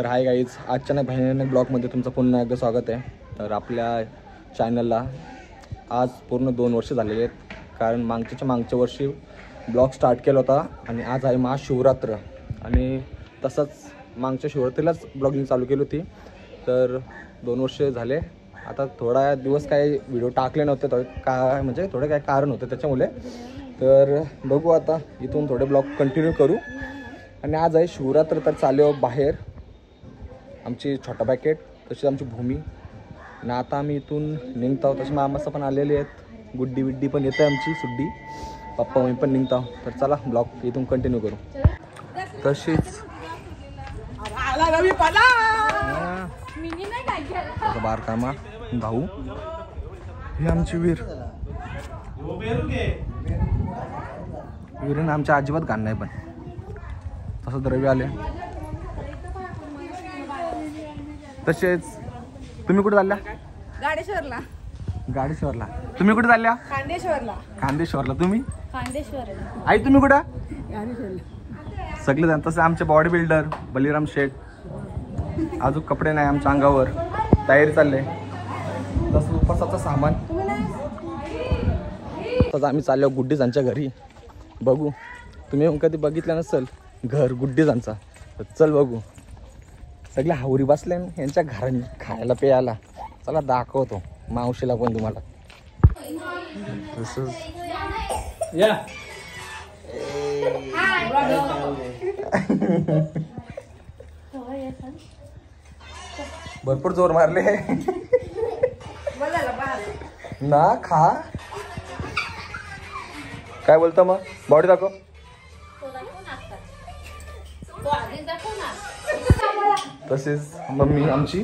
तर hi guys, आजच्या ना भयानक ब्लॉगमध्ये तुमचं पुन्हा एकदा स्वागत आहे. तर आपल्या चॅनलला आज पूर्ण 2 वर्ष झालेले आहेत, कारण मागच्या वर्षी ब्लॉग स्टार्ट केला होता आणि आज आहे महाशिवरात्र आणि तसंच मागच्या शिवरात्रीलाच ब्लॉगिंग चालू केली होती. तर 2 वर्ष झाले. आता थोडा दिवस काही व्हिडिओ टाकले नव्हते, तर काय म्हणजे थोडं काय कारण होतं त्याच्यामुळे. तर बघू आता इथून थोडे ब्लॉग कंटिन्यू करू. आणि आज आहे शिवरात्र, तर चालू बाहेर आमची छोटा पॅकेट, तशी आमची भूमी. आणि आता आम्ही इथून निघतो आहोत. तसे मामाचं पण आलेले आहेत, गुड्डी विड्डी पण येतं आमची सुड्डी, पप्पा मम्मी पण निघतो. तर चला ब्लॉग इथून कंटिन्यू करू. तशीच बारकामा भाऊ, हे आमची वीरन आमच्या अजिबात गाणं नाही, पण तसं द्रव्य आले. तसेच तुम्ही कुठे चालल्या? गाडेश्वरला. तुम्ही कुठे चालल्या? खांदेश्वरला. तुम्ही? आई तुम्ही कुठं? सगळे जण. तसं आमचे बॉडी बिल्डर बलिराम शेठ, अजून कपडे नाही आमच्या अंगावर, तयारी चालले. तसं उपासाचं सामान. तसं आम्ही चाललो गुड्डीजांच्या घरी. बघू, तुम्ही कधी बघितलं नसेल घर गुड्डीजांचा, तर चल बघू. सगळे हावरी बसले यांच्या घराने खायला प्यायला. चला दाखवतो मावशीला पण तुम्हाला. तसंच या भरपूर जोर मारले ना. खा काय बोलता मग? बॉडी दाखव. तसेच मम्मी आमची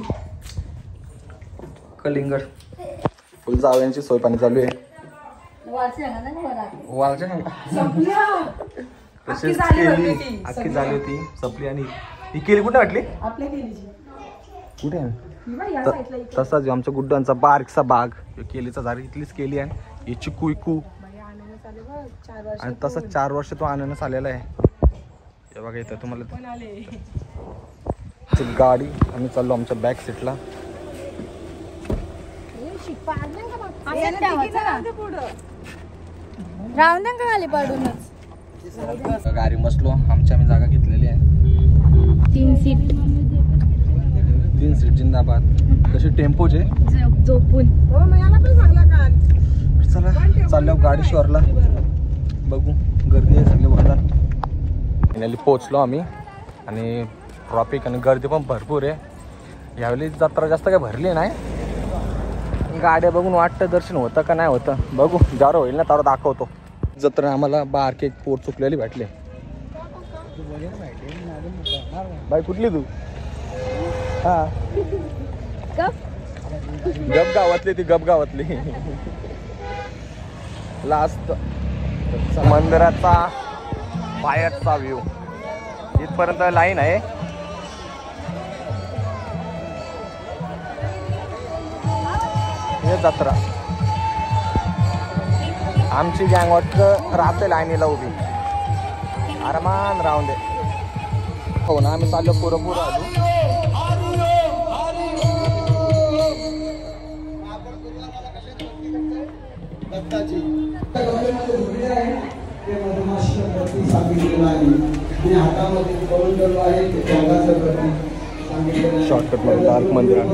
कलिंगड फुल जावयांची सोय पाणी चालू आहे. तसेच केली अख्खी झाली होती, संपली. आणि ही केली कुठे वाटली? कुठे आहे? तसाच आमच्या गुड्डांचा बारकसा बाग, केलीचा झाड इथलीच केली आहे. ही चिकू इकू, आणि तसं 4 वर्ष तो अननस आलेला आहे. हे बघा इथं तुम्हाला गाडी. आम्ही चाललो आमच्या बॅक सीटला. गाडी बसलो. आम्ही जागा घेतलेली आहे. 3 सीट जिंदाबाद. कशी टेम्पोचे झोपून. चला चाललो गाडेश्वरला. बघू गर्दी आहे सगळे बघतात. फायनली पोचलो आम्ही. आणि ट्रॉफिक आणि गर्दी पण भरपूर आहे. यावेळी जत्रा जास्त काय भरली नाही. गाड्या बघून वाटतं दर्शन होतं का नाही होतं. बघू, ज्यावर होईल ना त्यावर दाखवतो. जत्रा आम्हाला बारके पोट चुकलेली भेटले. बाई कुठली तू? हा गप गावातली. ती गप गावातली. लास्ट मंदिराचा बाहेरचा व्ह्यू. इथपर्यंत लाईन आहे. हे जत्रा आमची गँग वाटतं राहते लाईनीला उभी. आरामान राहून दे. हो ना, आम्ही चाललो पुरं आलो. शॉर्टकट मध्ये डार्क मंदिर आहे.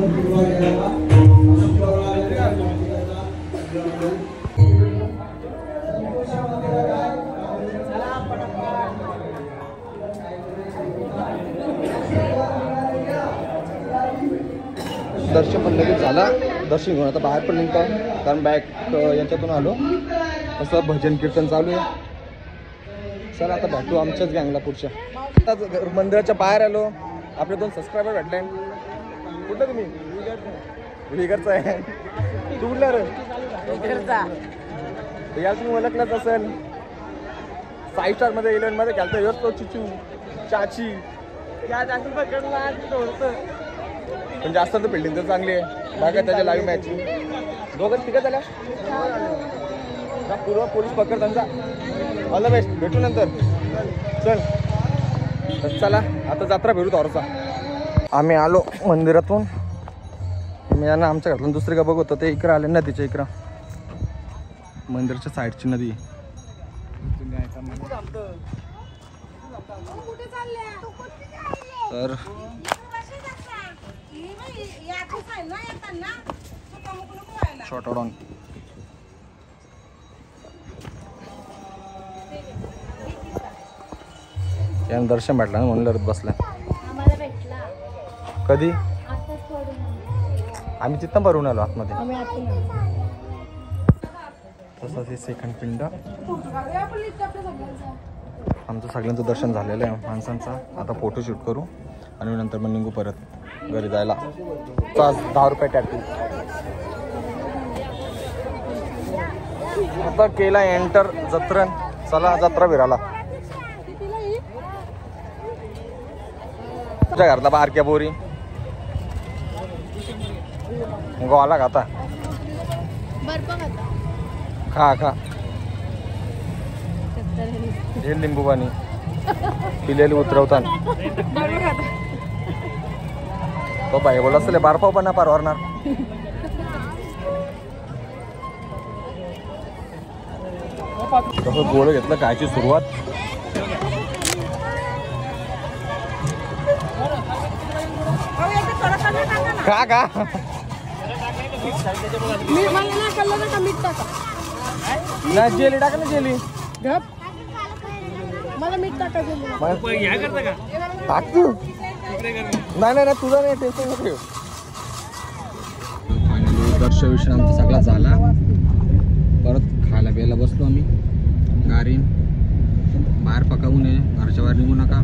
दर्शन पण लगेच झाला. दर्शन घेऊन आता बाहेर पण निघतो, कारण बॅग यांच्यातून आलो. तसं भजन कीर्तन चालू आहे. चला आता भेटू आमच्याच गँगला पुढच्या. मंदिराच्या बाहेर आलो. आपले 2 सबस्क्रायबर भेटले. कुठलं तुम्ही? विगरचा आहे. तू कुठला रे? या तुम्ही ओळखलाच असेल. 5 स्टार मध्ये 11 मध्ये खेळतो. येतो चिचू चाची. पण जास्त तर बिल्डिंग तर चांगली आहे. बघा त्याच्या लाईव्ह मॅच. 2-3 झाल्या. पूर्व पोलीस पकड त्यांचा. All the best. भेटू नंतर. चल चला आता जत्रा भेटू थोडासा. आम्ही आलो मंदिरातून. मी यांना आमच्या घरातून दुसरी का बघत होते. इकडं आले नदीच्या इकडं, मंदिराच्या साईडची नदी. तर छोटा डॉन यानं दर्शन भेटलं ना म्हणून लढत बसला. कधी आम्ही तिथं भरून आलो आतमध्ये. तसंच हे सेकंड पिंड. आमचं सगळ्यांचं दर्शन झालेलं आहे माणसांचा. आता फोटोशूट करू आणि नंतर मग निघू परत घरी जायला. 10 रुपये टॅटू. आता केला एंटर जत्रण. चला जत्रा फिरायला. तुझ्या घरातला बारक्या बोरी गोवाला खाता. खा खा. हे लिंबू पाणी पिलेली उतरवताना तो बाई बोला असले बारपाव पण ना परवरणार. तसं गोळ घेतलं खायची सुरुवात. का का ना जेली टाका ना जेली. मला मीठ टाका. टाक तू. नाही नाही तुझा नाही टेस्ट नको. फायनली दर्शविषय आमचा सगळा झाला. परत खायला प्यायला बसलो आम्ही. गारीन बाहेर पकावू नये, घरच्या बाहेर निघू नका.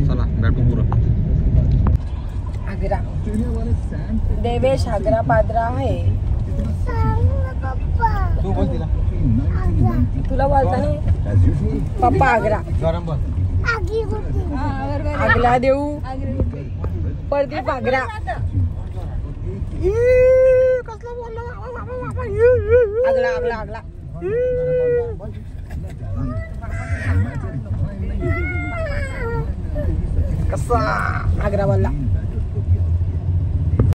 चला भेटू पुरं. आग्रा देवेश आग्रा पादरा आहे. तू बोल तिला. तुला बोलता नाही पप्पा आग्रा. आगला देऊ प्रदीप आग्रा. आगला आगला आगला. कसा आग्रा बोलला.